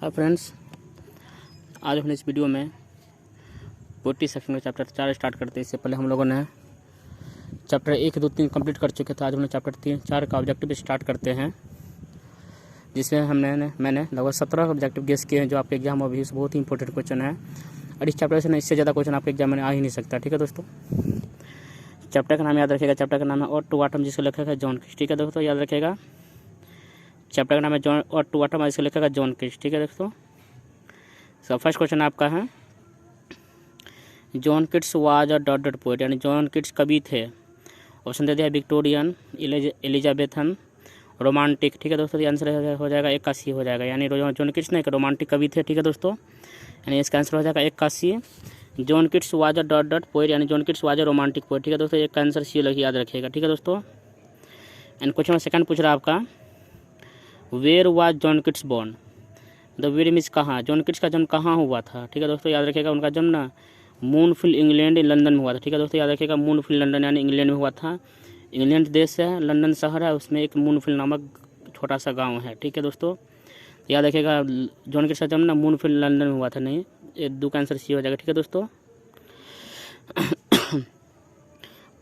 Hi friends, आज हम इस वीडियो में पोएट्री सेक्शन का चैप्टर 4 स्टार्ट करते हैं। इससे पहले हम लोगों ने चैप्टर 1, 2, 3 कंप्लीट कर चुके थे। आज हम लोग चैप्टर 4 का ऑब्जेक्टिव स्टार्ट करते हैं, जिसमें मैंने लगभग 17 ऑब्जेक्टिव गेस किए हैं, जो आपके एग्जाम में भी बहुत ही इंपॉर्टेंट क्वेश्चन है। और इस चैप्टर से इससे ज़्यादा क्वेश्चन आपके एग्जाम में आ ही नहीं सकता। ठीक है दोस्तों, चैप्टर का नाम याद रखिएगा। चैप्टर का नाम है और टू आटम, जिसको लिखा है जॉन किट्स। ठीक है दोस्तों, याद रखिएगा। चैप्टर का नाम है जॉन और टू आटम, जिसको लिखा है जॉन किट्स। ठीक है दोस्तों, सो फर्स्ट क्वेश्चन आपका है, John Keats was a dot dot poet, यानी जॉन किट्स कवि थे। ऑप्शन दे दिया विक्टोरियन, एलिजाबेथन, रोमांटिक। ठीक है दोस्तों, ये आंसर हो जाएगा 81 हो जाएगा, यानी जॉन किट्स ने एक रोमांटिक कवि थे। ठीक है दोस्तों, यानी इसका आंसर हो जाएगा 81। John Keats was a dot dot poet, यानी John Keats was a romantic poet. ठीक है दोस्तों, एक आंसर सी लगी, याद रखिएगा। ठीक है दोस्तों, एंड क्वेश्चन सेकंड पूछ रहा है आपका, where was John Keats born. The where means कहाँ, जॉन किट्स का जन्म कहाँ हुआ था। ठीक है दोस्तों, याद रखिएगा। उनका जन्म ना मूनफील्ड इंग्लैंड लंदन में हुआ था। ठीक है दोस्तों, याद रखिएगा। मूनफील्ड लंदन यानी इंग्लैंड में हुआ था। इंग्लैंड देश है, लंदन शहर है, उसमें एक मूनफील्ड नामक छोटा सा गांव है। ठीक है दोस्तों, याद रखिएगा। जॉन किट्स का जन्म ना मूनफील्ड लंदन में हुआ था। नहीं, ये दो का आंसर सी हो जाएगा। ठीक है दोस्तों,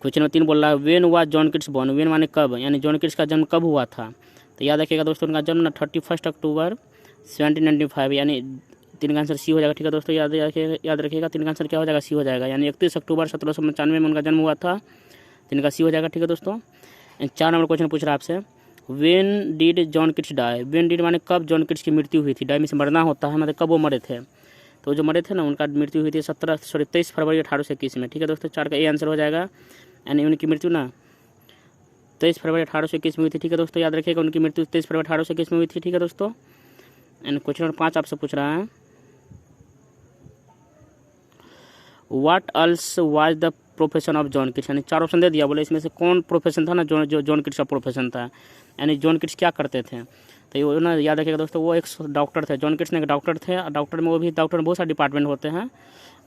क्वेश्चन नंबर 3 बोल रहा है, when was John Keats born. When माने कब, यानी जॉन किट्स का जन्म कब हुआ था। तो याद रखिएगा दोस्तों, उनका जन्म ना 31 अक्टूबर 1795, यानी 3 का आंसर सी हो जाएगा। ठीक है दोस्तों, याद रखिएगा। 3 का आंसर क्या हो जाएगा, सी हो जाएगा, यानी 31 अक्टूबर 1795 में उनका जन्म हुआ था। 3 का सी हो जाएगा। ठीक है दोस्तों, 4 नंबर क्वेश्चन पूछ रहा है आपसे, when did John Keats die. When did माने कब जॉन किट्स की मृत्यु हुई थी। डाई में से मरना होता है, मतलब कब वो मरे थे। तो जो मरे थे ना, उनका मृत्यु हुई थी 23 फरवरी 1821 में। ठीक है दोस्तों, 4 का ए आंसर हो जाएगा, यानी उनकी मृत्यु ना 23 फरवरी 1821 में हुई थी। ठीक है दोस्तों, याद रखिएगा। उनकी मृत्यु 23 फरवरी 1821 में हुई थी। ठीक है दोस्तों, एंड क्वेश्चन नंबर 5 आपसे पूछ रहा है, what else was the profession of John Keats. यानी 4 ऑप्शन दे दिया, बोले इसमें से कौन प्रोफेशन था ना जो जॉन किट्स का प्रोफेशन था, यानी जॉन किट्स क्या करते थे। तो ये ना याद रखिएगा दोस्तों, वो एक डॉक्टर थे। जॉन किट्स ने एक डॉक्टर थे, और डॉक्टर में वो भी डॉक्टर में बहुत सारे डिपार्टमेंट होते हैं।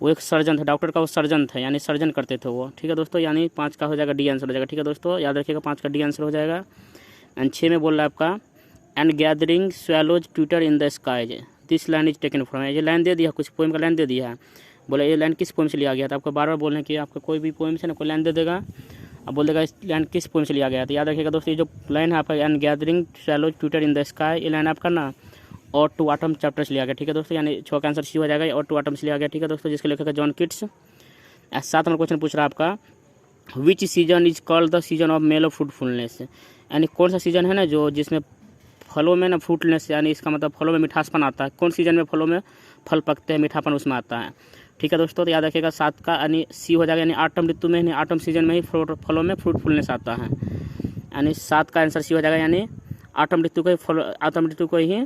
वो एक सर्जन थे, डॉक्टर का वो सर्जन थे, यानी सर्जन करते थे वो। ठीक है दोस्तों, यानी 5 का हो जाएगा डी आंसर हो जाएगा। ठीक है दोस्तों, याद रखिएगा, 5 का डी आंसर हो जाएगा। एंड 6 में बोल रहा है आपका, and gathering swallows Twitter in the sky, this line is taken from. ये लाइन दे दिया, कुछ पोएम का लाइन दे दिया है। बोले ये लाइन किस पोएम से लिया गया था। आपको बार बार बोलना है कि आपका कोई भी पोएम से ना कोई लाइन दे देगा, अब बोल देगा इस लाइन किस पोएम से लिया गया था। याद रखिएगा दोस्तों, ये जो लाइन है आपका, and gathering swallows Twitter in the sky, ये लाइन आपका ना और टू आटम चैप्टर से लिया गया। ठीक है दोस्तों, यानी 6 का आंसर सी हो जाएगा, और टू आटम से लिया गया। ठीक है दोस्तों, जिसके लेखक है जॉन किट्स। 7 नंबर क्वेश्चन पूछ रहा है आपका, विच season is called the season of मेलो फ्रूटफुलनेस। यानी कौन सा सीजन है ना जो जिसमें फलों में ना फ्रूटनेस, यानी इसका मतलब फलों में मिठासपन आता है। कौन सीजन में फलों में फल पकते हैं, मीठापन उसमें आता है। ठीक है दोस्तों, तो याद रखिएगा 7 का यानी सी हो जाएगा, यानी आटम ऋतु में, यानी आटम सीजन में ही फलों में फ्रूटफुलनेस आता है, यानी 7 का आंसर सी हो जाएगा, यानी आटम ऋतु को ही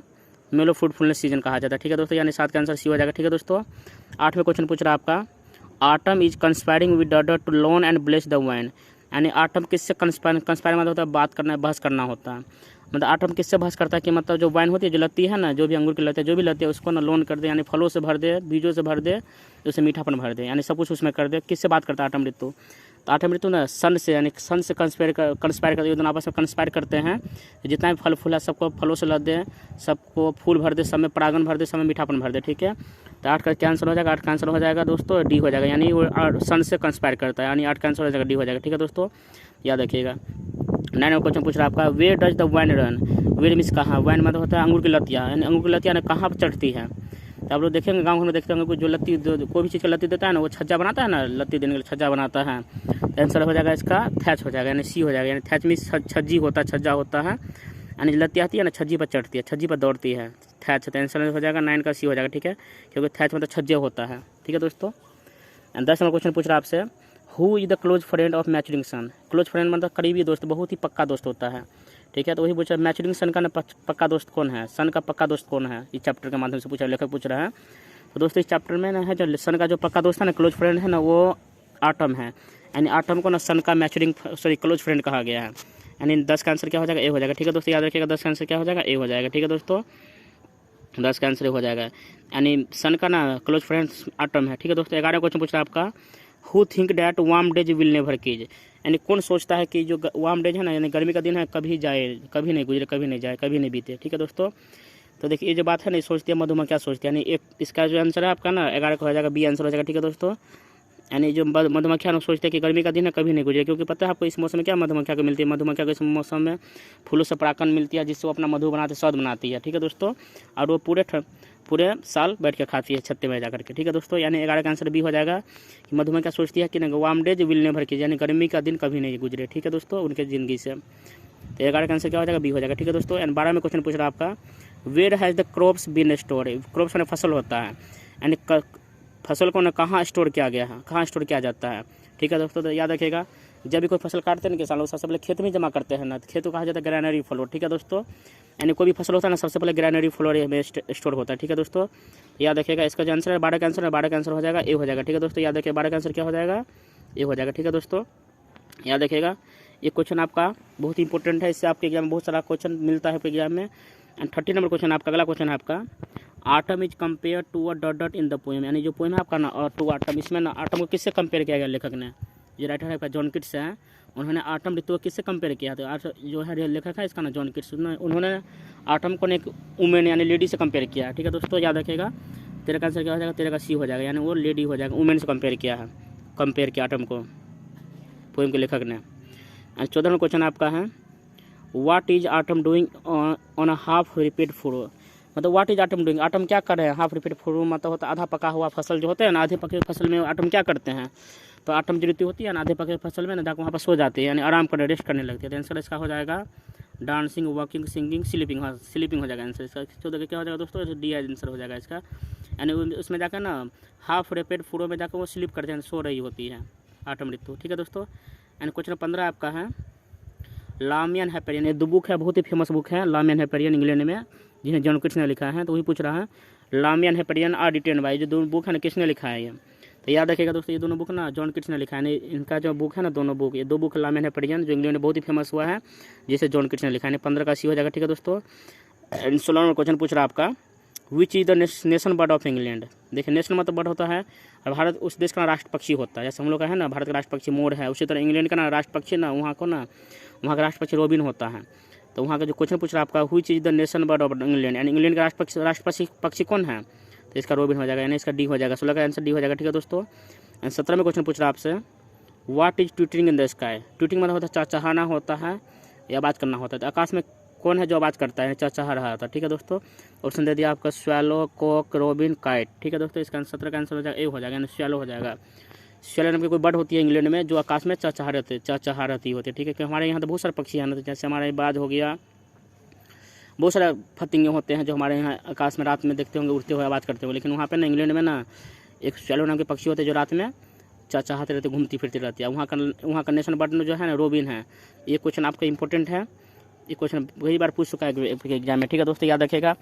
मेलो फ्रूटफुलनेस सीजन कहा जाता है। ठीक है दोस्तों, यानी 7 का आंसर सी हो जाएगा। ठीक है दोस्तों, 8वें क्वेश्चन पूछ रहा है आपका, autumn is conspiring with daughter to loan and bless the vine. यानी आटम किससे कंस्पायर मतलब होता है बात करना, बहस करना होता है। मतलब आटम किससे बहस करता है कि मतलब जो वाइन होती है, जो लत्ती है ना, जो भी अंगूर की लत्ती है, जो भी लत्ती है, उसको ना लोन कर दे, यानी फलों से भर दे, बीजों से भर दे, उसे मीठापन भर दे, यानी सब कुछ उसमें कर दे। किससे बात करता है आटम ऋतु। तो आटम ऋतु ना सन से, यानी सन से कंस्पायर करते, दोनों आपस में कंस्पायर करते हैं। जितना भी फल फूल है सबको फलों से लद दे, सबको फूल भर दे, सब में परागन भर दे, सब में मीठापन भर दे। ठीक है, तो 8 का क्या आंसर हो जाएगा, 8 का आंसर हो जाएगा दोस्तों डी हो जाएगा, यानी वो सन से कंस्पायर करता है, यानी 8 का आंसर हो जाएगा डी हो जाएगा। ठीक है दोस्तों, याद रखिएगा। 9वां क्वेश्चन पूछ रहा है आपका, where does the vine run. Where means कहाँ, वाइन मतलब होता है अंगूर की लत्तियाँ, यानी अंगूर की लत्तियाँ ना कहाँ पर चढ़ती है। तो आप लोग देखेंगे गाँव में देखते होंगे कुछ जो लत्ती कोई भी चीज़ का लत्ती देता है ना, वो छज्जा बनाता है ना, लत्ती देने के लिए छज्जा बनाता है। तो आंसर हो जाएगा इसका थैच हो जाएगा, यानी सी हो जाएगा, यानी थैच मीन्स छज्जी होता है, छज्जा होता है, यानी लत्ती आती है ना, छज्जी पर चढ़ती है, छज्जी पर दौड़ती है, थैच। तो आंसर हो जाएगा 9 का सी हो जाएगा। ठीक है, क्योंकि थैच मतलब छज्जे होता है। ठीक है दोस्तों, 10 नंबर क्वेश्चन पूछ रहा है आपसे, who is the close friend of maturing sun. Close friend मतलब करीबी दोस्त, बहुत ही पक्का दोस्त होता है। ठीक है, तो वही पूछा मैचुरिंग सन का ना पक्का दोस्त कौन है, सन का पक्का दोस्त कौन है, इस चैप्टर के माध्यम से पूछा, लेखक पूछ रहा है। तो दोस्तों इस चैप्टर में ना है जो सन का जो पक्का दोस्त है ना, क्लोज फ्रेंड है ना, वो आटम है, यानी आटम को ना सन का क्लोज फ्रेंड कहा गया है, यानी 10 का आंसर क्या हो जाएगा, ए हो जाएगा। ठीक है दोस्तों, याद रखिएगा 10 का आंसर क्या हो जाएगा, ए हो जाएगा। ठीक है दोस्तों, 10 का आंसर हो जाएगा, यानी सन का ना क्लोज फ्रेंड आटम है। ठीक है दोस्तों, 11वां क्वेश्चन पूछ रहा है आपका, who think that warm days will never keys. यानी कौन सोचता है कि जो वार्म डेज है ना, यानी गर्मी का दिन है, कभी जाए, कभी नहीं गुजरे, कभी नहीं जाए, कभी नहीं बीते। ठीक है दोस्तों, तो देखिए ये जो बात है ना, सोचती है मधुमक्खियाँ सोचती है, यानी एक इसका जो आंसर है आपका ना 11 का हो जाएगा, बी आंसर हो जाएगा। ठीक है दोस्तों, यानी जो मधुमक्खियाँ लोग सोचते हैं कि गर्मी का दिन है कभी नहीं गुजरे, क्योंकि पता है आपको इस मौसम में क्या मधुमक्खियाँ को मिलती है, मधुमक्खियाँ को इस मौसम में फूलों से परागकण मिलती है, जिससे वो अपना मधु बनाते शहद बनाती है। ठीक है दोस्तों, और वो पूरे साल बैठ के खाती है छत्ते में जाकर के। ठीक है दोस्तों, यानी 11 का आंसर बी हो जाएगा कि मधुमक्खियाँ सोचती है कि वार्म डेज विल नेवर की, यानी गर्मी का दिन कभी नहीं गुजरे। ठीक है दोस्तों, उनके ज़िंदगी से। तो 11 का आंसर क्या हो जाएगा, बी हो जाएगा। ठीक है दोस्तों, एंड 12 में क्वेश्चन पूछ रहा है आपका, where has the crops been store. Crops में फसल होता है, यानी फसल को ना कहाँ स्टोर किया गया है, कहाँ स्टोर किया जाता है। ठीक है दोस्तों, तो याद रखिएगा जब भी कोई फसल काटते हैं ना किसान लोग, सबसे पहले खेत में जमा करते हैं ना, खेत को कहा जाता है ग्रैनरी फ्लोर। ठीक है दोस्तों, यानी कोई भी फसल होता है ना, सबसे पहले ग्रैनरी फ्लोर में स्टोर होता है। ठीक है दोस्तों, याद रखिएगा इसका जो आंसर है 12 का आंसर है, 12 का आंसर हो जाएगा ए हो जाएगा। ठीक है दोस्तों, याद रखिए 12 का आंसर क्या हो जाएगा, ए हो जाएगा। ठीक है दोस्तों, याद रखिएगा ये क्वेश्चन आपका बहुत इंपॉर्टेंट है, इससे आपके एग्जाम में बहुत सारा क्वेश्चन मिलता है आपके एग्जाम में। एंड 30 नंबर क्वेश्चन आपका, अगला क्वेश्चन है आपका, autumn is compare to a dot dot in the poem, यानी जो पोएम है आपका ना और टू आटम, इसमें ना आटम को किससे कंपेयर किया गया लेखक ने, जो राइटर है आपका जॉन किट्स है, उन्होंने आटम ऋतु को किससे कंपेयर किया। तो जो है लेखक है इसका ना जॉन किट्स, उन्होंने आटम को एक वुमेन यानी लेडी से कंपेयर किया। ठीक है दोस्तों, याद रखिएगा 13 का आंसर क्या हो जाएगा, 13 का सी हो जाएगा, यानी वो लेडी हो जाएगा, वुमेन से कंपेयर किया है, कंपेयर किया आटम को पोएम के लेखक ने। 14 में क्वेश्चन आपका है, what is atom doing on a half repeat food, मतलब what is atom doing, atom क्या कर रहे हैं। हाफ रिपीट फूड मतलब होता है आधा पका हुआ फसल जो होते हैं ना, आधे पके फसल में आटम क्या करते हैं। तो आटम जो ऋतु होती है ना, आधे पके फसल में ना जाकर वहाँ पर सो जाते हैं, यानी आराम करने रेस्ट करने लगते हैं। तो आंसर इसका हो जाएगा डांसिंग, वॉकिंग, सिंगिंग, स्लीपिंग। हाँ, स्लीपिंग हो जाएगा आंसर इसका। 14 का क्या हो जाएगा दोस्तों, डी आंसर हो जाएगा इसका, यानी उसमें जाकर ना हाफ रिपीट फूडों में जाकर वो स्लीप करते हैं, सो रही होती है आटम ऋतु। ठीक है दोस्तों, एंड क्वेश्चन 15 आपका है, लामियन हैपेरियन, ये 2 बुक है, बहुत ही फेमस बुक है लामियन हैपेरियन, इंग्लैंड में, जिन्हें जॉन किट्स ने लिखा है। तो वही पूछ रहा है, लामियन हैपेरियन आर रिटेन बाय, जो 2 बुक है ना किसने लिखा है ये। तो याद रखिएगा दोस्तों ये दोनों बुक ना जॉन किट्स ने लिखा है, इनका जो बुक है ना दोनों बुक, ये 2 बुक लामियन हैपेरियन जो इंग्लैंड में बहुत ही फेमस हुआ है, जिसे जॉन किट्स ने लिखा है। 15 का सी हो जाएगा। ठीक है दोस्तों, 16 में क्वेश्चन पूछ रहा है आपका, which is the nation bird of England. देखिए नेशनल मतलब बर्ड होता है, और भारत उस देश का राष्ट्र पक्षी होता है, जैसे हम लोग का है ना भारत का राष्ट्र पक्षी मोर है, उसी तरह इंग्लैंड का ना राष्ट्र पक्षी ना वहाँ का राष्ट्र पक्षी रोबिन होता है। तो वहाँ का जो क्वेश्चन पूछ रहा है आपका, which is the nation bird of England, यानी इंग्लैंड का राष्ट्र पक्षी कौन है। तो इसका रोबिन हो जाएगा, यानी इसका डी हो जाएगा। 16 का आंसर डी हो जाएगा। ठीक है दोस्तों, 17 में क्वेश्चन पूछ रहा है आपसे, what is twittering in the sky. Twittering मतलब होता है चहचहाना होता है या आवाज़ करना होता है। तो आकाश में कौन है जो आवाज़ करता है, चहचहा रहा था। ठीक है दोस्तों, ऑप्शन दे दिया आपका, स्वैलो, कॉक, रोबिन, काइट। ठीक है दोस्तों, इसका 17 का आंसर हो जाएगा ए हो जाएगा, यानी स्वैलो हो जाएगा। स्वैलो नाम की कोई बर्ड होती है इंग्लैंड में, जो आकाश में चहचहा रहती होती है। ठीक है, कि हमारे यहाँ तो बहुत सारे पक्षी हैं ना, जैसे हमारे बाज हो गया, बहुत सारे फतिंगे होते हैं जो हमारे यहाँ आकाश में रात में देखते होंगे उड़ते हुए आवाज़ करते हुए, लेकिन वहाँ पे ना इंग्लैंड में ना एक स्वैलो नाम के पक्षी होते हैं जो रात में चहचहाते रहते, घूमती फिरती रहती है। वहाँ का नेशनल बर्ड जो है ना रोबिन है। ये क्वेश्चन आपका इंपॉर्टेंट है, ये क्वेश्चन कई बार पूछ चुका है एग्जाम में। ठीक है दोस्तों, याद रखिएगा।